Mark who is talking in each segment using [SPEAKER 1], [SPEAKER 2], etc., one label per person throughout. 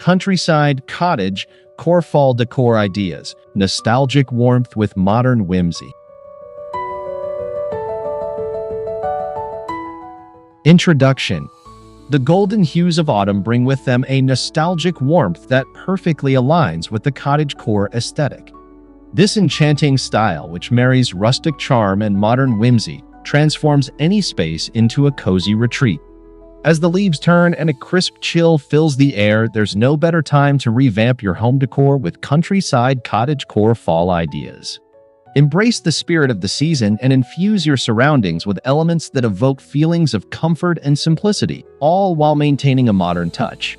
[SPEAKER 1] Countryside Cottagecore Fall Decor Ideas, nostalgic warmth with modern whimsy. Introduction. The golden hues of autumn bring with them a nostalgic warmth that perfectly aligns with the cottagecore aesthetic. This enchanting style, which marries rustic charm and modern whimsy, transforms any space into a cozy retreat. As the leaves turn and a crisp chill fills the air, there's no better time to revamp your home decor with Countryside Cottagecore Fall Ideas. Embrace the spirit of the season and infuse your surroundings with elements that evoke feelings of comfort and simplicity, all while maintaining a modern touch.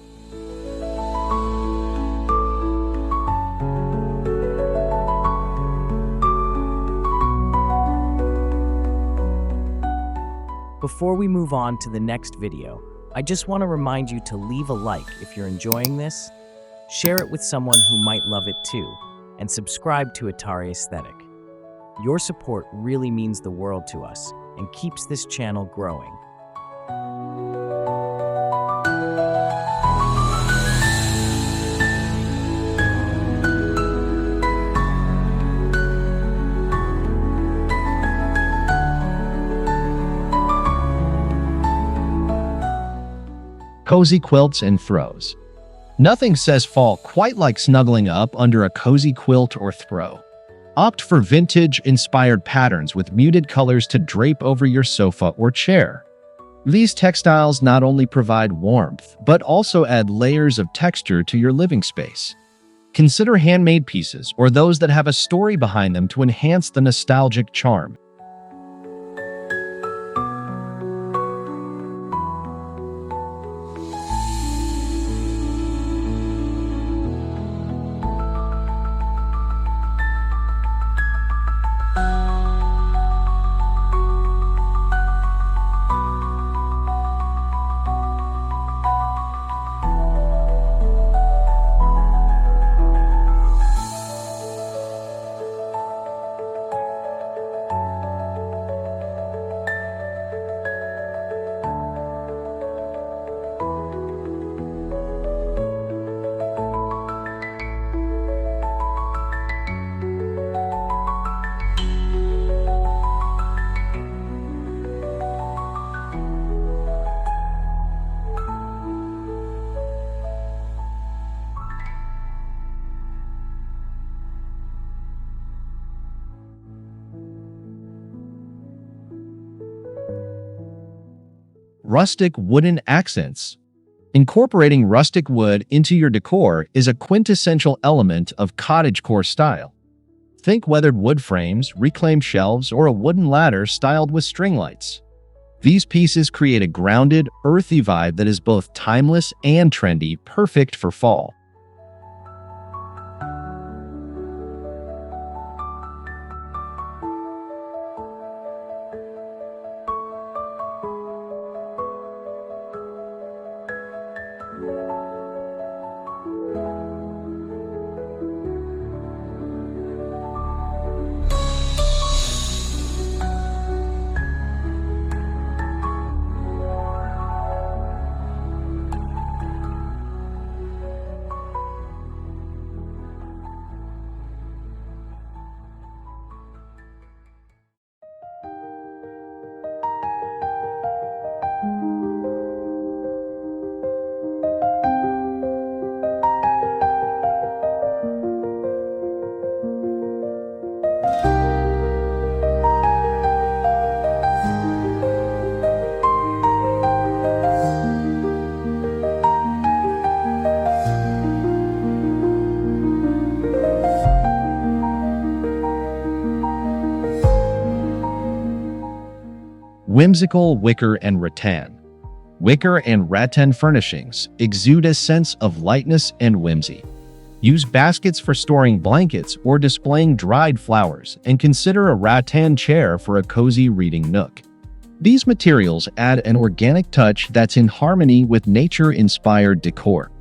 [SPEAKER 2] Before we move on to the next video, I just want to remind you to leave a like if you're enjoying this, share it with someone who might love it too, and subscribe to Atari Aesthetic. Your support really means the world to us and keeps this channel growing.
[SPEAKER 1] Cozy quilts and throws. Nothing says fall quite like snuggling up under a cozy quilt or throw. Opt for vintage-inspired patterns with muted colors to drape over your sofa or chair. These textiles not only provide warmth, but also add layers of texture to your living space. Consider handmade pieces or those that have a story behind them to enhance the nostalgic charm. Rustic wooden accents. Incorporating rustic wood into your decor is a quintessential element of cottagecore style. Think weathered wood frames, reclaimed shelves, or a wooden ladder styled with string lights. These pieces create a grounded, earthy vibe that is both timeless and trendy, perfect for fall. Whimsical Wicker and Rattan. Wicker and rattan furnishings exude a sense of lightness and whimsy. Use baskets for storing blankets or displaying dried flowers, and consider a rattan chair for a cozy reading nook. These materials add an organic touch that's in harmony with nature-inspired decor.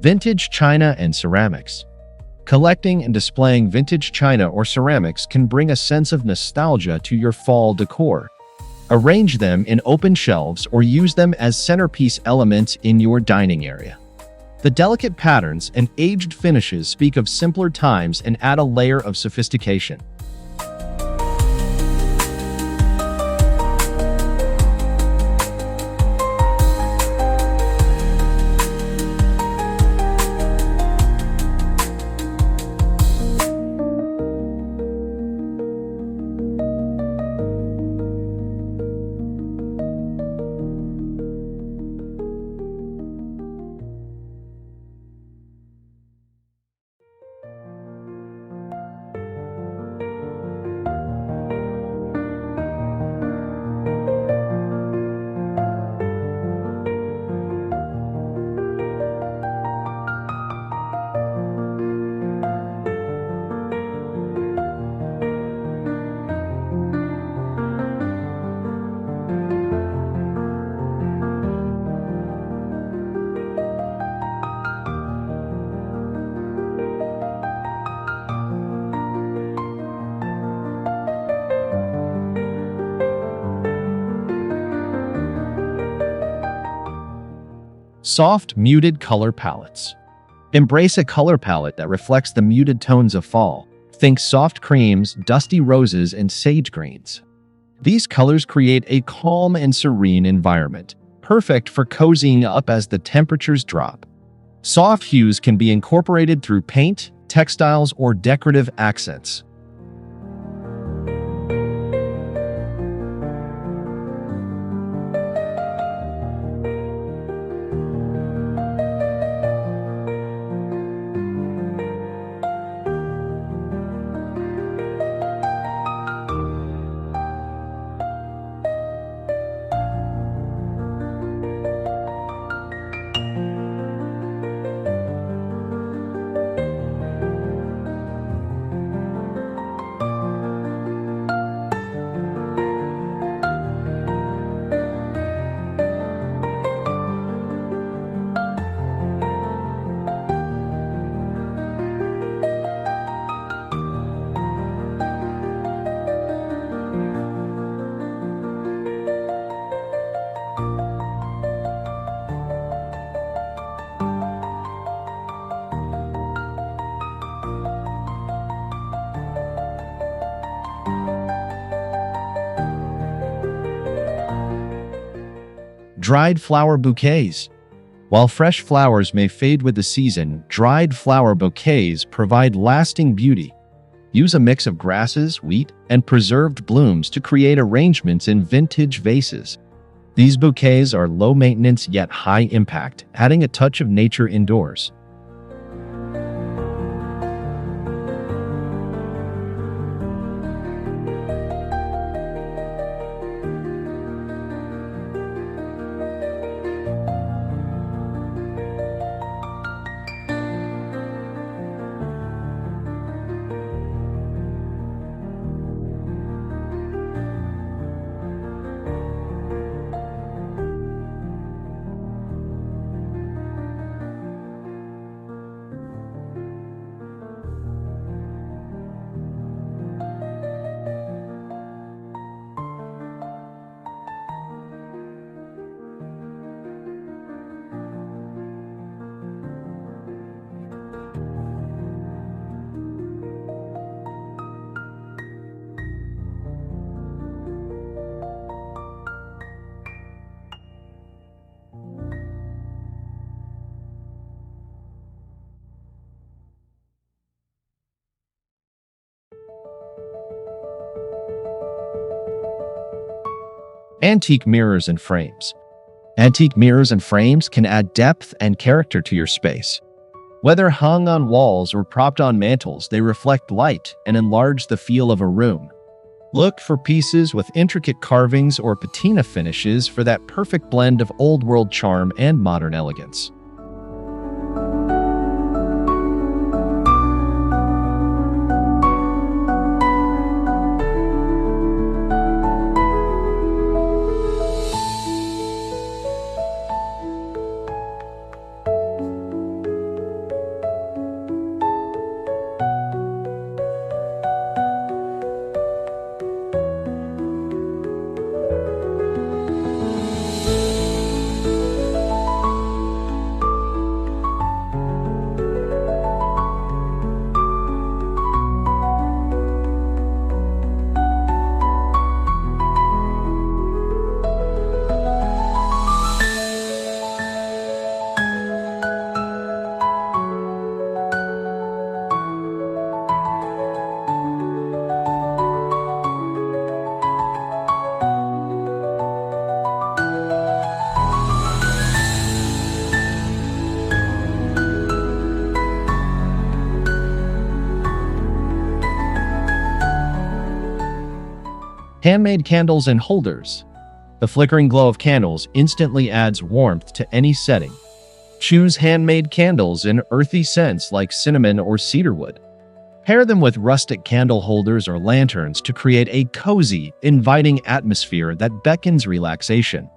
[SPEAKER 1] Vintage china and ceramics. Collecting and displaying vintage china or ceramics can bring a sense of nostalgia to your fall decor. Arrange them in open shelves or use them as centerpiece elements in your dining area. The delicate patterns and aged finishes speak of simpler times and add a layer of sophistication. Soft, muted color palettes. Embrace a color palette that reflects the muted tones of fall. Think soft creams, dusty roses, and sage greens. These colors create a calm and serene environment, perfect for cozying up as the temperatures drop. Soft hues can be incorporated through paint, textiles, or decorative accents. Dried flower bouquets. While fresh flowers may fade with the season, dried flower bouquets provide lasting beauty. Use a mix of grasses, wheat, and preserved blooms to create arrangements in vintage vases. These bouquets are low maintenance yet high impact, adding a touch of nature indoors. Antique mirrors and frames. Antique mirrors and frames can add depth and character to your space. Whether hung on walls or propped on mantels, they reflect light and enlarge the feel of a room. Look for pieces with intricate carvings or patina finishes for that perfect blend of old-world charm and modern elegance. Handmade candles and holders. The flickering glow of candles instantly adds warmth to any setting. Choose handmade candles in earthy scents like cinnamon or cedarwood. Pair them with rustic candle holders or lanterns to create a cozy, inviting atmosphere that beckons relaxation.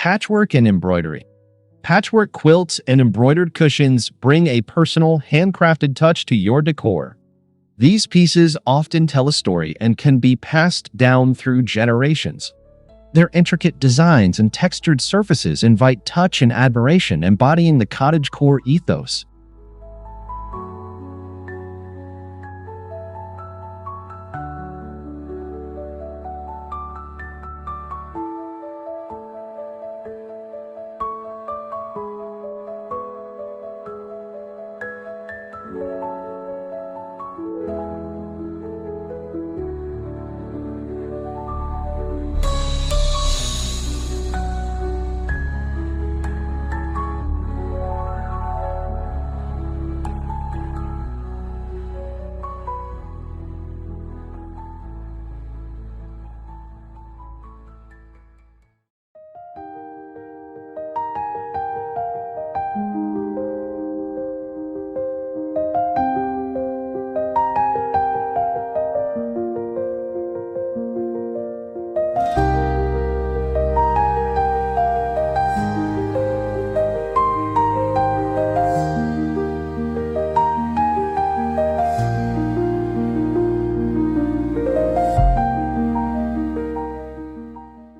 [SPEAKER 1] Patchwork and Embroidery. Patchwork quilts and embroidered cushions bring a personal, handcrafted touch to your decor. These pieces often tell a story and can be passed down through generations. Their intricate designs and textured surfaces invite touch and admiration, embodying the cottagecore ethos.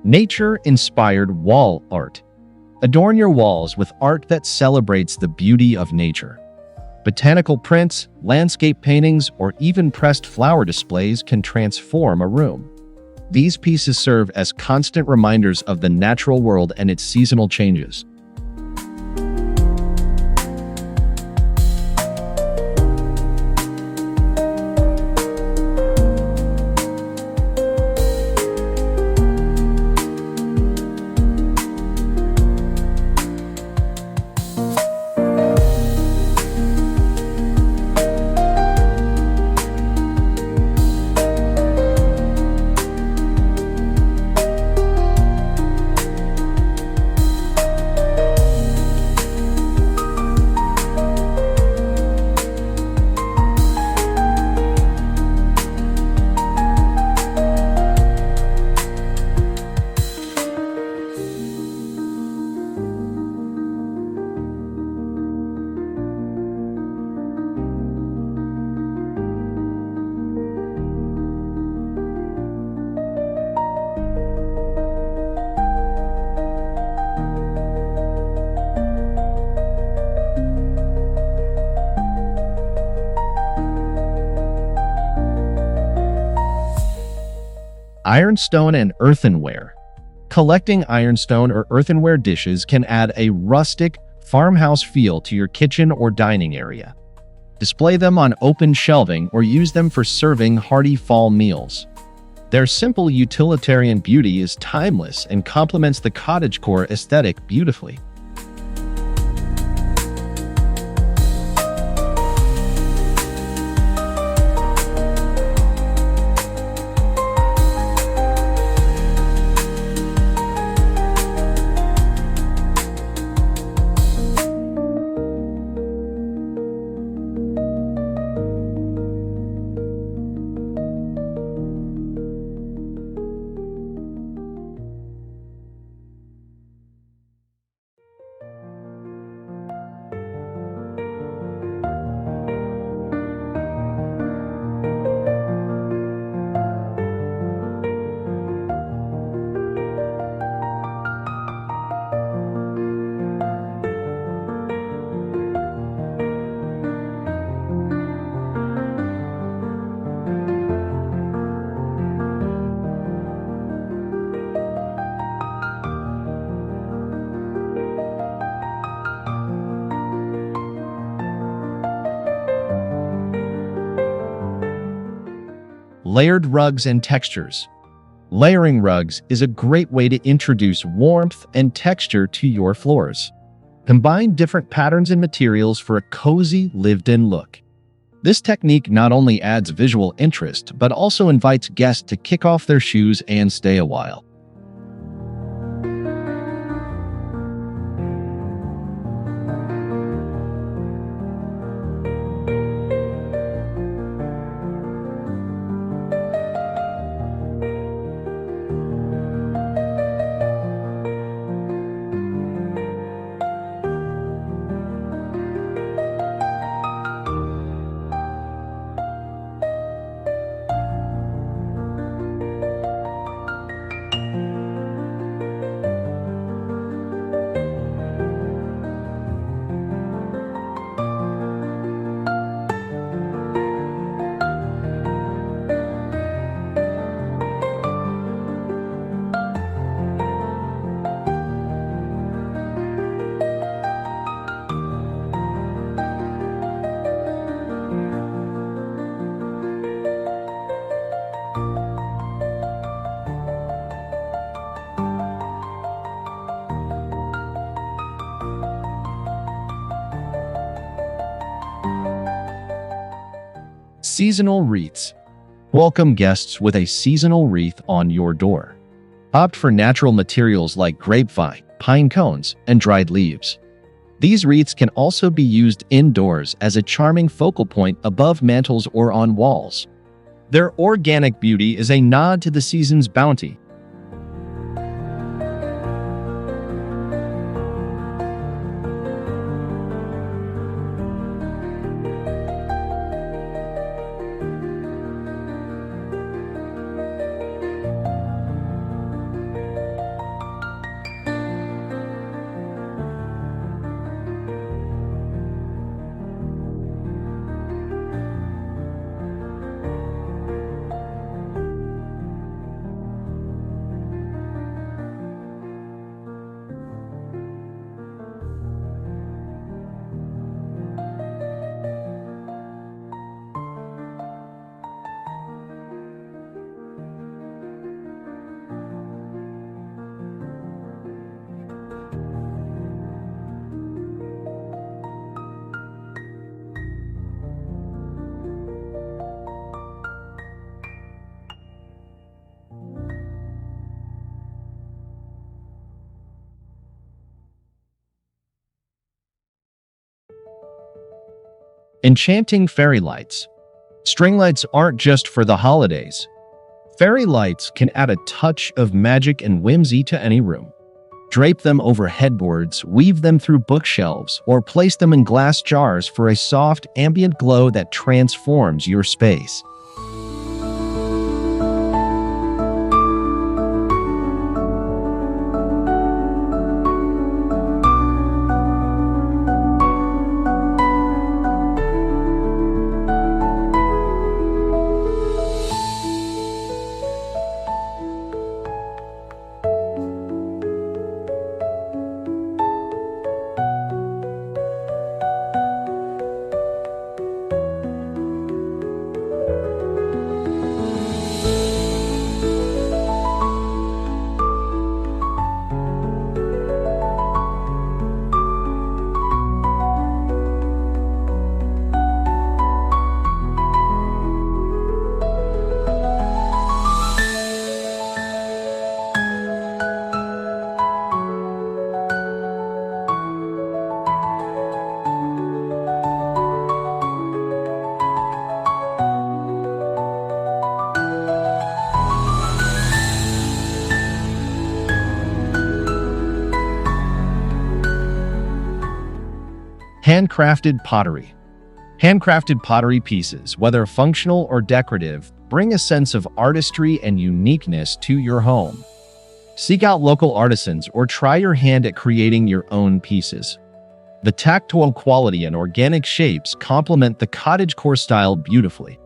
[SPEAKER 1] Nature-inspired wall art. Adorn your walls with art that celebrates the beauty of nature. Botanical prints, landscape paintings, or even pressed flower displays can transform a room. These pieces serve as constant reminders of the natural world and its seasonal changes. Ironstone and Earthenware. Collecting ironstone or earthenware dishes can add a rustic, farmhouse feel to your kitchen or dining area. Display them on open shelving or use them for serving hearty fall meals. Their simple utilitarian beauty is timeless and complements the cottagecore aesthetic beautifully. Layered rugs and textures. Layering rugs is a great way to introduce warmth and texture to your floors. Combine different patterns and materials for a cozy, lived-in look. This technique not only adds visual interest, but also invites guests to kick off their shoes and stay a while. Seasonal wreaths. Welcome guests with a seasonal wreath on your door. Opt for natural materials like grapevine, pine cones, and dried leaves. These wreaths can also be used indoors as a charming focal point above mantels or on walls. Their organic beauty is a nod to the season's bounty. Enchanting fairy lights. String lights aren't just for the holidays. Fairy lights can add a touch of magic and whimsy to any room. Drape them over headboards, weave them through bookshelves, or place them in glass jars for a soft, ambient glow that transforms your space. Handcrafted pottery. Handcrafted pottery pieces, whether functional or decorative, bring a sense of artistry and uniqueness to your home. Seek out local artisans or try your hand at creating your own pieces. The tactile quality and organic shapes complement the cottagecore style beautifully.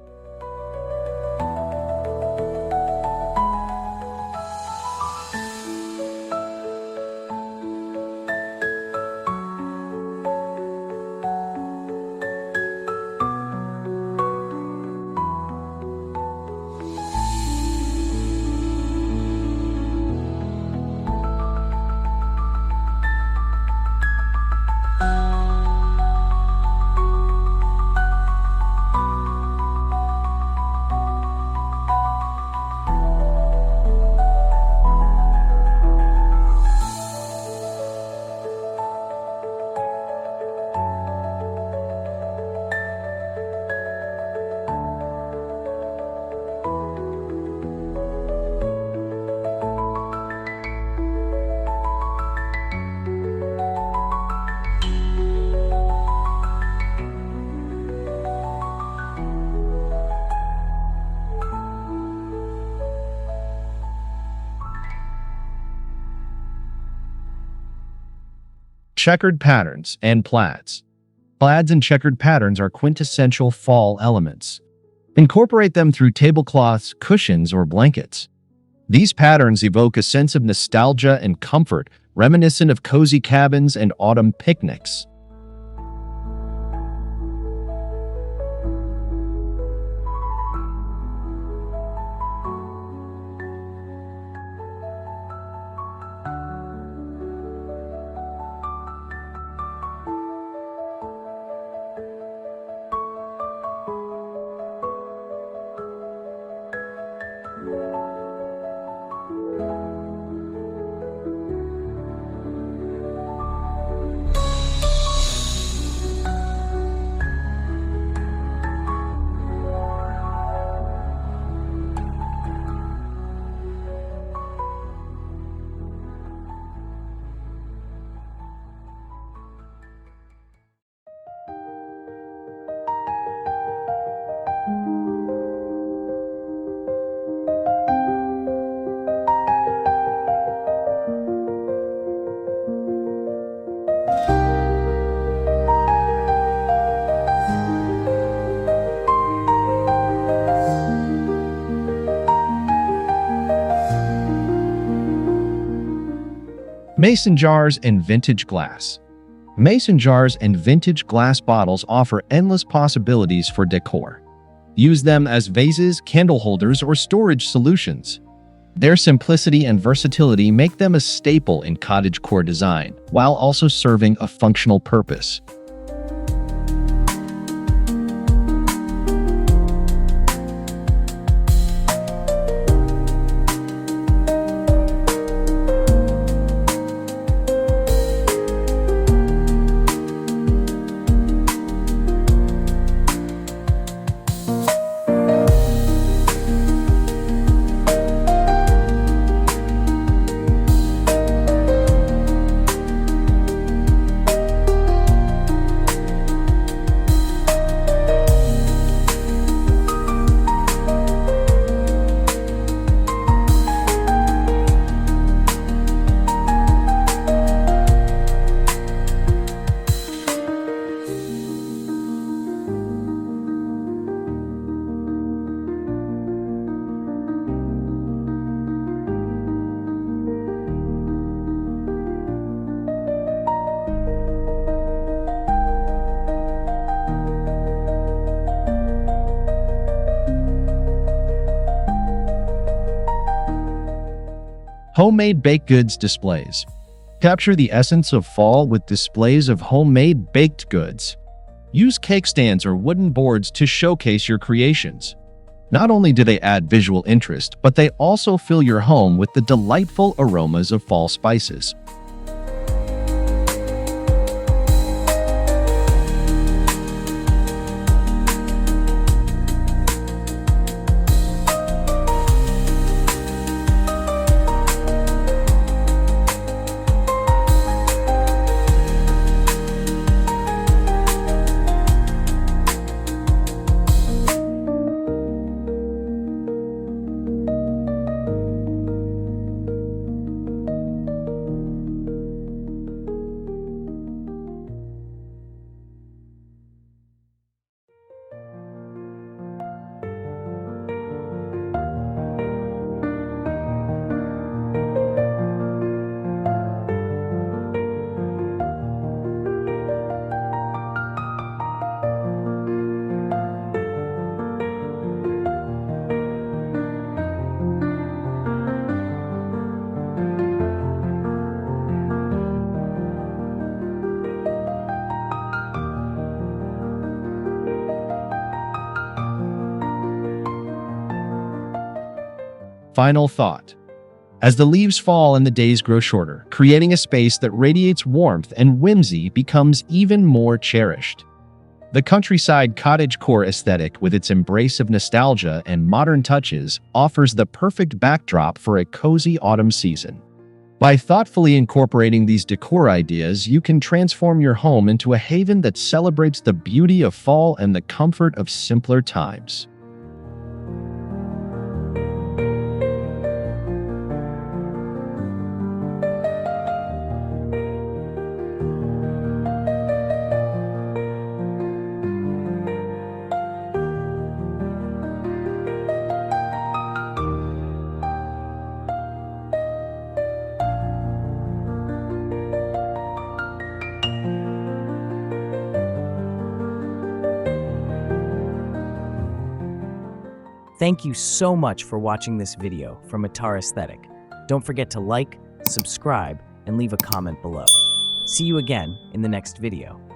[SPEAKER 1] Checkered patterns and plaids. Plaids and checkered patterns are quintessential fall elements. Incorporate them through tablecloths, cushions, or blankets. These patterns evoke a sense of nostalgia and comfort, reminiscent of cozy cabins and autumn picnics. Mason jars and vintage glass. Mason jars and vintage glass bottles offer endless possibilities for decor. Use them as vases, candle holders, or storage solutions. Their simplicity and versatility make them a staple in cottagecore design, while also serving a functional purpose. Homemade baked goods displays. Capture the essence of fall with displays of homemade baked goods. Use cake stands or wooden boards to showcase your creations. Not only do they add visual interest, but they also fill your home with the delightful aromas of fall spices. Final thought. As the leaves fall and the days grow shorter, creating a space that radiates warmth and whimsy becomes even more cherished. The countryside cottagecore aesthetic, with its embrace of nostalgia and modern touches, offers the perfect backdrop for a cozy autumn season. By thoughtfully incorporating these decor ideas, you can transform your home into a haven that celebrates the beauty of fall and the comfort of simpler times.
[SPEAKER 2] Thank you so much for watching this video from Attar Aesthetic. Don't forget to like, subscribe, and leave a comment below. See you again in the next video.